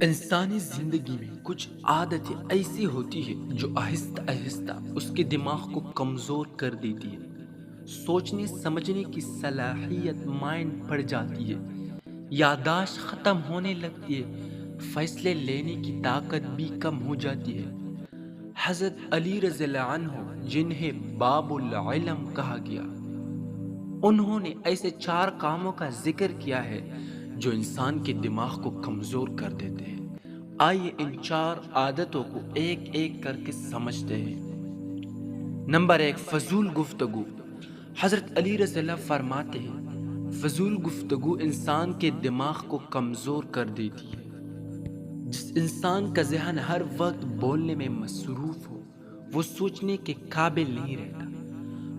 انسانی زندگی میں کچھ عادتیں ایسی ہوتی ہیں جو آہستہ آہستہ اس کے دماغ کو کمزور کر دیتی ہے۔ سوچنے سمجھنے کی صلاحیت مائنڈ پڑ جاتی ہے، یادداشت ختم ہونے لگتی ہے، فیصلے لینے کی طاقت بھی کم ہو جاتی ہے۔ حضرت علی رضی اللہ عنہ جنہیں باب العلم کہا گیا، انہوں نے ایسے 4 کاموں کا ذکر کیا ہے جو انسان کے دماغ کو کمزور کر دیتے ہیں۔ آئیے ان 4 عادتوں کو ایک ایک کر کے سمجھتے ہیں۔ نمبر 1، فضول گفتگو۔ حضرت علی رضی اللہ فرماتے ہیں، فضول گفتگو انسان کے دماغ کو کمزور کر دیتی ہے۔ جس انسان کا ذہن ہر وقت بولنے میں مصروف ہو، وہ سوچنے کے قابل نہیں رہتا۔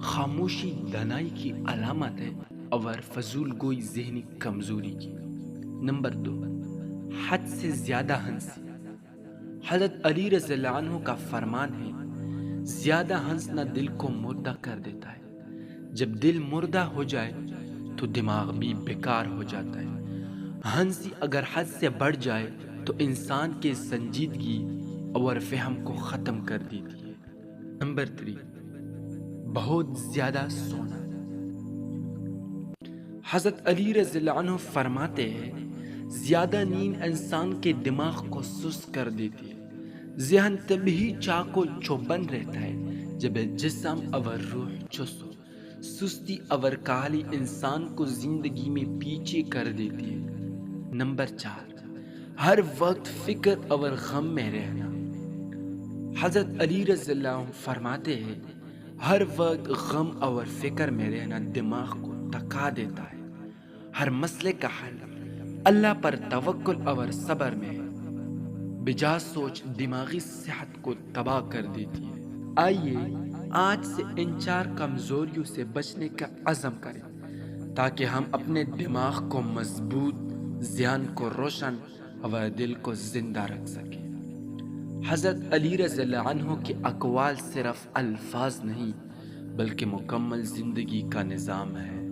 خاموشی دانائی کی علامت ہے اور فضول گوئی ذہنی کمزوری کی۔ نمبر 2، حد سے زیادہ ہنسی۔ حضرت علی رضی اللہ عنہ کا فرمان ہے، زیادہ ہنسنا دل کو مردہ کر دیتا ہے۔ جب دل مردہ ہو جائے تو دماغ بھی بیکار ہو جاتا ہے۔ ہنسی اگر حد سے بڑھ جائے تو انسان کے سنجیدگی اور فہم کو ختم کر دیتی ہے۔ نمبر 3، بہت زیادہ سونا۔ حضرت علی رضی اللہ عنہ فرماتے ہیں، زیادہ نیند انسان کے دماغ کو سست کر دیتی ہے۔ ذہن تبھی چاق و چوبند رہتا ہے جب جسم اور روح چست ہو۔ سستی اور کاہلی انسان کو زندگی میں پیچھے کر دیتی ہے۔ نمبر 4، ہر وقت فکر اور غم میں رہنا۔ حضرت علی رضی اللہ عنہ فرماتے ہیں، ہر وقت غم اور فکر میں رہنا دماغ کو تھکا دیتا ہے۔ ہر مسئلے کا حل اللہ پر توکل اور صبر میں ہے۔ بجا سوچ دماغی صحت کو تباہ کر دیتی ہے۔ آئیے آج سے ان 4 کمزوریوں سے بچنے کا عزم کریں تاکہ ہم اپنے دماغ کو مضبوط، ذہن کو روشن اور دل کو زندہ رکھ سکیں۔ حضرت علی رضی اللہ عنہ کے اقوال صرف الفاظ نہیں بلکہ مکمل زندگی کا نظام ہے۔